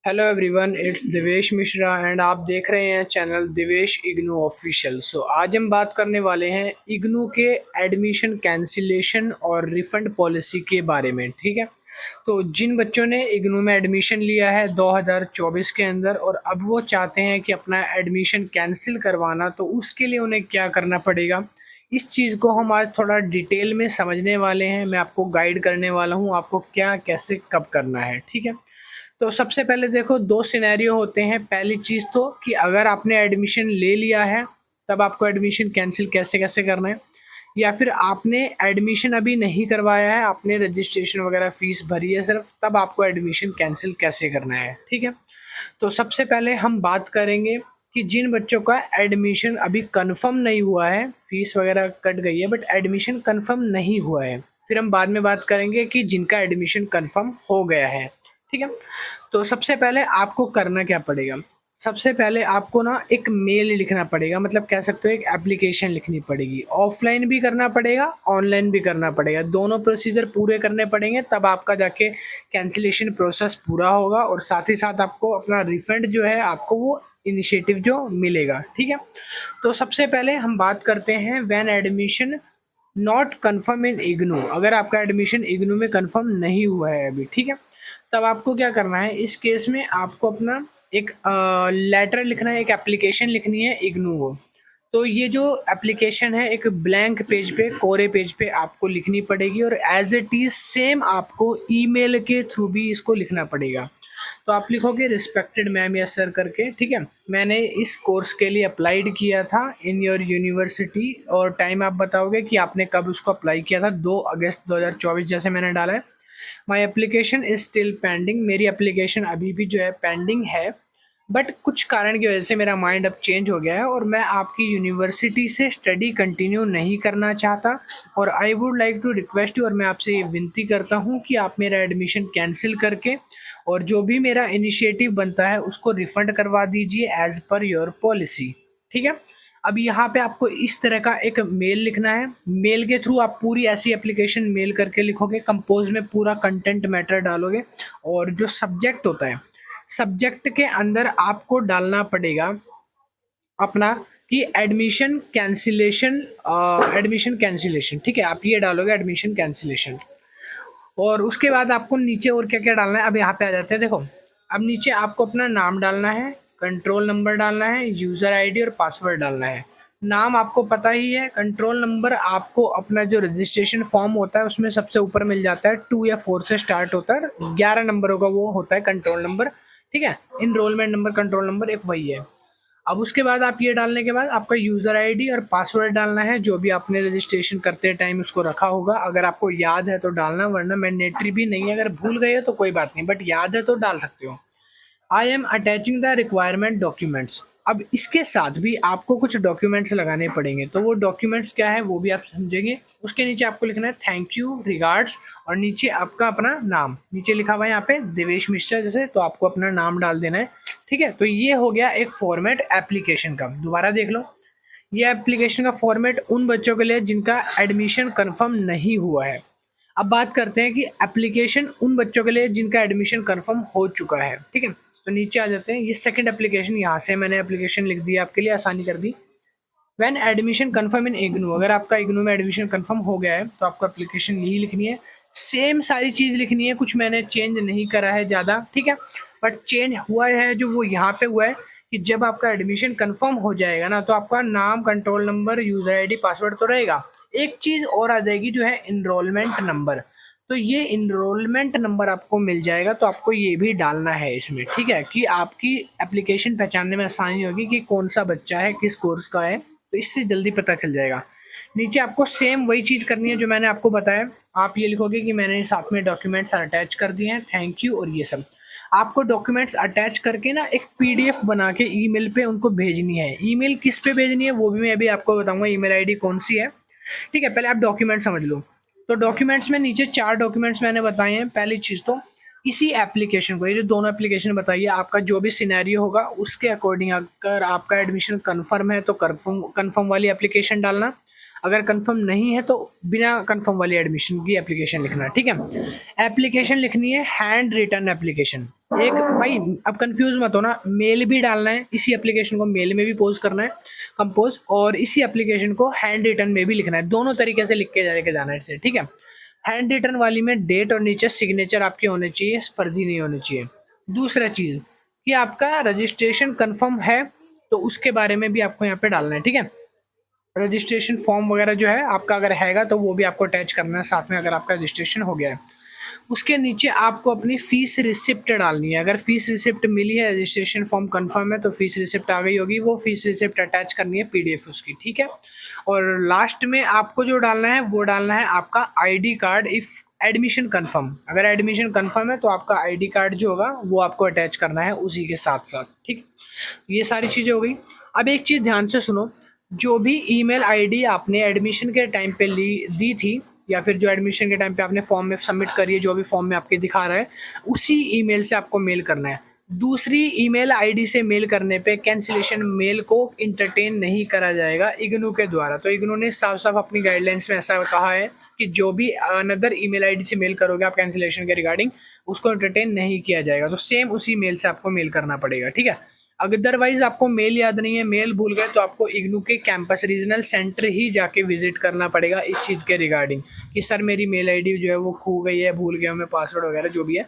Hello everyone, it's Divesh Mishra and आप देख रहे हैं चैनल दिवेश इग्नू ऑफिशियल। आज हम बात करने वाले हैं इग्नू के एडमिशन कैंसिलेशन और रिफंड पॉलिसी के बारे में। ठीक है, तो जिन बच्चों ने इग्नू में एडमिशन लिया है 2024 के अंदर और अब वो चाहते हैं कि अपना एडमिशन कैंसिल करवाना, तो उसके लिए उन्हें क्या करना पड़ेगा, इस चीज़ को हम आज थोड़ा डिटेल में समझने वाले हैं। मैं आपको गाइड करने वाला हूँ आपको क्या कैसे कब करना है। ठीक है, तो सबसे पहले देखो, दो सिनेरियो होते हैं। पहली चीज़ तो कि अगर आपने एडमिशन ले लिया है तब आपको एडमिशन कैंसिल कैसे कैसे करना है, या फिर आपने एडमिशन अभी नहीं करवाया है, आपने रजिस्ट्रेशन वगैरह फीस भरी है सिर्फ, तब आपको एडमिशन कैंसिल कैसे करना है। ठीक है, तो सबसे पहले हम बात करेंगे कि जिन बच्चों का एडमिशन अभी कंफर्म नहीं हुआ है, फीस वगैरह कट गई है बट एडमिशन कंफर्म नहीं हुआ है, फिर हम बाद में बात करेंगे कि जिनका एडमिशन कंफर्म हो गया है। ठीक है, तो सबसे पहले आपको करना क्या पड़ेगा, सबसे पहले आपको ना एक मेल लिखना पड़ेगा, मतलब कह सकते हो एक एप्लीकेशन लिखनी पड़ेगी। ऑफलाइन भी करना पड़ेगा, ऑनलाइन भी करना पड़ेगा, दोनों प्रोसीजर पूरे करने पड़ेंगे, तब आपका जाके कैंसिलेशन प्रोसेस पूरा होगा और साथ ही साथ आपको अपना रिफंड जो है, आपको वो इनिशिएटिव जो मिलेगा। ठीक है, तो सबसे पहले हम बात करते हैं व्हेन एडमिशन नॉट कन्फर्म इन इग्नू। अगर आपका एडमिशन इग्नू में कन्फर्म नहीं हुआ है अभी, ठीक है, तब आपको क्या करना है, इस केस में आपको अपना एक लेटर लिखना है, एक एप्लीकेशन लिखनी है इग्नू को। तो ये जो एप्लीकेशन है एक ब्लैंक पेज पे, कोरे पेज पे आपको लिखनी पड़ेगी और एज इट इज सेम आपको ईमेल के थ्रू भी इसको लिखना पड़ेगा। तो आप लिखोगे रिस्पेक्टेड मैम या सर करके। ठीक है, मैंने इस कोर्स के लिए अप्लाइड किया था इन योर यूनिवर्सिटी, और टाइम आप बताओगे कि आपने कब उसको अप्लाई किया था। 2 अगस्त 2024 जैसे मैंने डाला है। My application is still pending, मेरी एप्लीकेशन अभी भी जो है पेंडिंग है, बट कुछ कारण की वजह से मेरा माइंड अब चेंज हो गया है और मैं आपकी यूनिवर्सिटी से स्टडी कंटिन्यू नहीं करना चाहता, और I would like to request you, और मैं आपसे ये विनती करता हूँ कि आप मेरा एडमिशन कैंसिल करके और जो भी मेरा इनिशिएटिव बनता है उसको रिफंड करवा दीजिए एज पर योर पॉलिसी। ठीक है, अब यहाँ पे आपको इस तरह का एक मेल लिखना है। मेल के थ्रू आप पूरी ऐसी एप्लीकेशन मेल करके लिखोगे, कंपोज में पूरा कंटेंट मैटर डालोगे, और जो सब्जेक्ट होता है, सब्जेक्ट के अंदर आपको डालना पड़ेगा अपना कि एडमिशन कैंसिलेशन। एडमिशन कैंसिलेशन, ठीक है, आप ये डालोगे एडमिशन कैंसिलेशन। और उसके बाद आपको नीचे और क्या क्या डालना है, अब यहाँ पे आ जाते हैं। देखो, अब नीचे आपको अपना नाम डालना है, कंट्रोल नंबर डालना है, यूज़र आईडी और पासवर्ड डालना है। नाम आपको पता ही है, कंट्रोल नंबर आपको अपना जो रजिस्ट्रेशन फॉर्म होता है उसमें सबसे ऊपर मिल जाता है, 2 या 4 से स्टार्ट होता है, 11 नंबरों का वो होता है कंट्रोल नंबर। ठीक है, इनरोलमेंट नंबर, कंट्रोल नंबर एक वही है। अब उसके बाद आप ये डालने के बाद आपका यूज़र आईडी और पासवर्ड डालना है, जो भी आपने रजिस्ट्रेशन करते टाइम उसको रखा होगा। अगर आपको याद है तो डालना, वरना मैंडेटरी भी नहीं है। अगर भूल गए हो तो कोई बात नहीं, बट याद है तो डाल सकते हो। I am attaching the requirement documents. अब इसके साथ भी आपको कुछ डॉक्यूमेंट्स लगाने पड़ेंगे, तो वो डॉक्यूमेंट्स क्या है वो भी आप समझेंगे। उसके नीचे आपको लिखना है थैंक यू, रिगार्ड्स, और नीचे आपका अपना नाम, नीचे लिखा हुआ है यहाँ पे देवेश मिश्रा जैसे, तो आपको अपना नाम डाल देना है। ठीक है, तो ये हो गया एक फॉर्मेट एप्लीकेशन का। दोबारा देख लो, ये एप्लीकेशन का फॉर्मेट उन बच्चों के लिए जिनका एडमिशन कंफर्म नहीं हुआ है। अब बात करते हैं कि एप्लीकेशन उन बच्चों के लिए जिनका एडमिशन कंफर्म हो चुका है। ठीक है, तो नीचे आ जाते हैं। ये सेकंड एप्लीकेशन, यहाँ से मैंने एप्लीकेशन लिख दी, आपके लिए आसानी कर दी। व्हेन एडमिशन कंफर्म इन इग्नू, अगर आपका इग्नू में एडमिशन कंफर्म हो गया है तो आपको एप्लीकेशन यही लिखनी है, सेम सारी चीज़ लिखनी है, कुछ मैंने चेंज नहीं करा है ज़्यादा। ठीक है, बट चेंज हुआ है जो वो यहाँ पे हुआ है कि जब आपका एडमिशन कंफर्म हो जाएगा ना, तो आपका नाम, control number, user ID, password तो रहेगा, एक चीज़ और आ जाएगी जो है इनरोलमेंट नंबर। तो ये इनरोलमेंट नंबर आपको मिल जाएगा, तो आपको ये भी डालना है इसमें। ठीक है, कि आपकी एप्लीकेशन पहचानने में आसानी होगी कि कौन सा बच्चा है, किस कोर्स का है, तो इससे जल्दी पता चल जाएगा। नीचे आपको सेम वही चीज़ करनी है जो मैंने आपको बताया। आप ये लिखोगे कि मैंने साथ में डॉक्यूमेंट्स अटैच कर दिए हैं, थैंक यू, और ये सब आपको डॉक्यूमेंट्स अटैच करके ना एक पीडीएफ बना के ईमेल पे उनको भेजनी है। ईमेल किस पे भेजनी है वो भी मैं अभी आपको बताऊंगा, ईमेल आईडी कौन सी है। ठीक है, पहले आप डॉक्यूमेंट समझ लो। तो डॉक्यूमेंट्स में नीचे 4 डॉक्यूमेंट्स मैंने बताए हैं। पहली चीज़ तो इसी एप्लीकेशन को, ये जो दोनों एप्लीकेशन बताइए, आपका जो भी सिनेरियो होगा उसके अकॉर्डिंग, अगर आपका एडमिशन कंफर्म है तो कंफर्म वाली एप्लीकेशन डालना, अगर कंफर्म नहीं है तो बिना कंफर्म वाली एडमिशन की एप्लीकेशन लिखना। ठीक है, एप्लीकेशन लिखनी है हैंड रिटन एप्लीकेशन। एक भाई अब कंफ्यूज मत हो ना, मेल भी डालना है, इसी एप्लीकेशन को मेल में भी पोस्ट करना है कंपोज, और इसी एप्लीकेशन को हैंड रिटन में भी लिखना है, दोनों तरीके से लिख के लेके जाना है, ठीक है। हैंड रिटन वाली में डेट और नीचे सिग्नेचर आपके होने चाहिए, फर्जी नहीं होने चाहिए। दूसरा चीज़ कि आपका रजिस्ट्रेशन कंफर्म है, तो उसके बारे में भी आपको यहाँ पे डालना है, ठीक है। रजिस्ट्रेशन फॉर्म वगैरह जो है आपका अगर हैगा तो वो भी आपको अटैच करना है साथ में, अगर आपका रजिस्ट्रेशन हो गया है। उसके नीचे आपको अपनी फीस रिसिप्ट डालनी है, अगर फीस रिसिप्ट मिली है, रजिस्ट्रेशन फॉर्म कंफर्म है, तो फीस रिसिप्ट आ गई होगी, वो फीस रिसिप्ट अटैच करनी है पीडीएफ उसकी, ठीक है। और लास्ट में आपको जो डालना है वो डालना है आपका ID card, if admission confirm, अगर एडमिशन कंफर्म है तो आपका आईडी कार्ड जो होगा वो आपको अटैच करना है उसी के साथ साथ, ठीक। ये सारी चीज़ें हो गई। अब एक चीज़ ध्यान से सुनो, जो भी ईमेल आईडी आपने एडमिशन के टाइम पे दी थी, या फिर जो एडमिशन के टाइम पे आपने फॉर्म में सबमिट करी है, जो भी फॉर्म में आपके दिखा रहा है, उसी ईमेल से आपको मेल करना है। दूसरी ईमेल आईडी से मेल करने पे कैंसिलेशन मेल को इंटरटेन नहीं करा जाएगा इग्नू के द्वारा। तो इग्नू ने साफ साफ अपनी गाइडलाइंस में ऐसा कहा है कि जो भी अनदर ईमेल आईडी से मेल करोगे आप कैंसिलेशन के रिगार्डिंग, उसको इंटरटेन नहीं किया जाएगा। तो सेम उसी मेल से आपको मेल करना पड़ेगा, ठीक है। अदरवाइज आपको मेल याद नहीं है, मेल भूल गए, तो आपको इग्नू के कैंपस रीजनल सेंटर ही जाके विजिट करना पड़ेगा इस चीज़ के रिगार्डिंग कि सर मेरी मेल आईडी जो है वो खो गई है, भूल गया मैं पासवर्ड वगैरह जो भी है,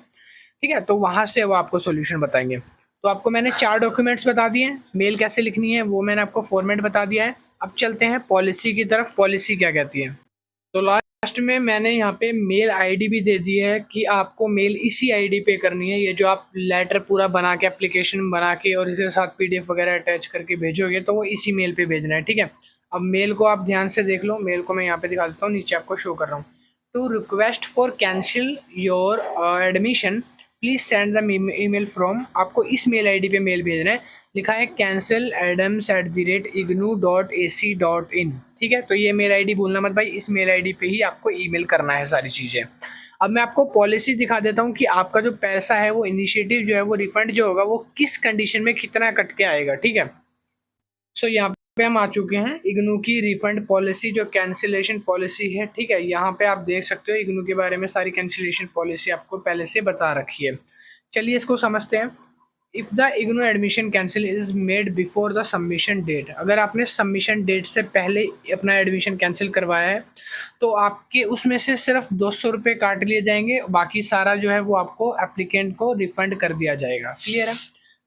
ठीक है। तो वहाँ से वो आपको सोल्यूशन बताएंगे। तो आपको मैंने 4 डॉक्यूमेंट्स बता दिए हैं, मेल कैसे लिखनी है वो मैंने आपको फॉर्मेट बता दिया है। अब चलते हैं पॉलिसी की तरफ, पॉलिसी क्या कहती है। तो लास्ट में मैंने यहाँ पे मेल आईडी भी दे दी है कि आपको मेल इसी आईडी पे करनी है। ये जो आप लेटर पूरा बना के, एप्लीकेशन बना के और इसके साथ पीडीएफ वगैरह अटैच करके भेजोगे तो वो इसी मेल पे भेजना है, ठीक है। अब मेल को आप ध्यान से देख लो, मेल को मैं यहाँ पे दिखा देता हूँ, नीचे आपको शो कर रहा हूँ। To request for cancel your admission please send the email from, आपको इस मेल आईडी पे मेल भेजना है, लिखा है cancel@ignu.ac.in, ठीक है। तो ये मेल आईडी भूलना मत भाई, इस मेल आईडी पे ही आपको ईमेल करना है सारी चीज़ें। अब मैं आपको पॉलिसी दिखा देता हूँ कि आपका जो पैसा है वो इनिशिएटिव जो है वो रिफंड जो होगा वो किस कंडीशन में कितना कट के आएगा, ठीक है। सो यहाँ पे हम आ चुके हैं इग्नू की रिफंड पॉलिसी, जो कैंसिलेशन पॉलिसी है, ठीक है। यहाँ पे आप देख सकते हो इग्नू के बारे में सारी कैंसिलेशन पॉलिसी आपको पहले से बता रखी है। चलिए इसको समझते हैं। If the IGNOU admission cancel is made before the submission date, अगर आपने सबमिशन डेट से पहले अपना एडमिशन कैंसिल करवाया है तो आपके उसमें से सिर्फ 200 रुपये काट लिए जाएंगे, बाकी सारा जो है वो आपको एप्लीकेंट को रिफंड कर दिया जाएगा, क्लियर है।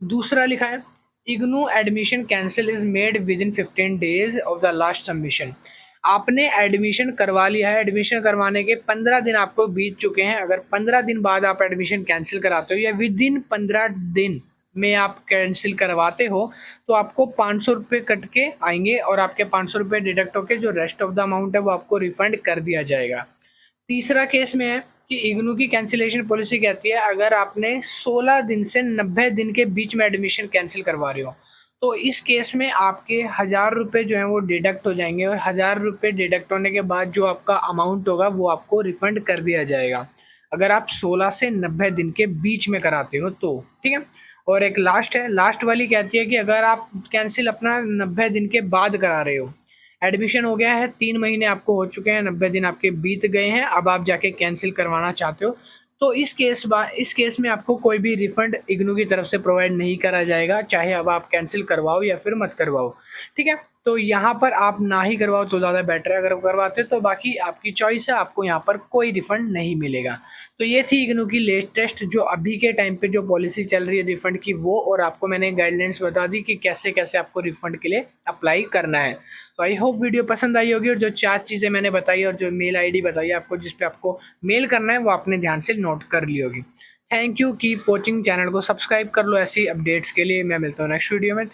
दूसरा लिखा है IGNOU admission cancel is made with in 15 days of the last submission, आपने एडमिशन करवा लिया है, एडमिशन करवाने के 15 दिन आपको बीत चुके हैं, अगर 15 दिन बाद आप एडमिशन कैंसिल कराते हो या विद इन 15 दिन में आप कैंसिल करवाते हो तो आपको 500 रुपये कट के आएंगे और आपके 500 रुपये डिडक्ट होकर जो रेस्ट ऑफ द अमाउंट है वो आपको रिफंड कर दिया जाएगा। तीसरा केस में है कि इग्नू की कैंसिलेशन पॉलिसी कहती है अगर आपने 16 दिन से 90 दिन के बीच में एडमिशन कैंसिल करवा रहे हो तो इस केस में आपके 1000 रुपये जो है वो डिडक्ट हो जाएंगे और 1000 रुपये डिडक्ट होने के बाद जो आपका अमाउंट होगा वो आपको रिफंड कर दिया जाएगा, अगर आप 16 से 90 दिन के बीच में कराते हो तो, ठीक है। और एक लास्ट है, लास्ट वाली कहती है कि अगर आप कैंसिल अपना 90 दिन के बाद करा रहे हो, एडमिशन हो गया है, 3 महीने आपको हो चुके हैं, 90 दिन आपके बीत गए हैं, अब आप जाके कैंसिल करवाना चाहते हो तो इस केस में आपको कोई भी रिफंड इग्नू की तरफ से प्रोवाइड नहीं करा जाएगा, चाहे अब आप कैंसिल करवाओ या फिर मत करवाओ, ठीक है। तो यहाँ पर आप ना ही करवाओ तो ज़्यादा बेटर है, अगर करवाते तो बाकी आपकी चॉइस है, आपको यहाँ पर कोई रिफंड नहीं मिलेगा। तो ये थी इग्नू की लेटेस्ट जो अभी के टाइम पे जो पॉलिसी चल रही है रिफंड की वो, और आपको मैंने गाइडलाइंस बता दी कि कैसे कैसे आपको रिफंड के लिए अप्लाई करना है। तो आई होप वीडियो पसंद आई होगी और जो 4 चीज़ें मैंने बताई और जो मेल आईडी बताई आपको जिस पे आपको मेल करना है वो आपने ध्यान से नोट कर ली होगी। Thank you, keep watching, channel को सब्सक्राइब कर लो ऐसी अपडेट्स के लिए। मैं मिलता हूँ नेक्स्ट वीडियो में।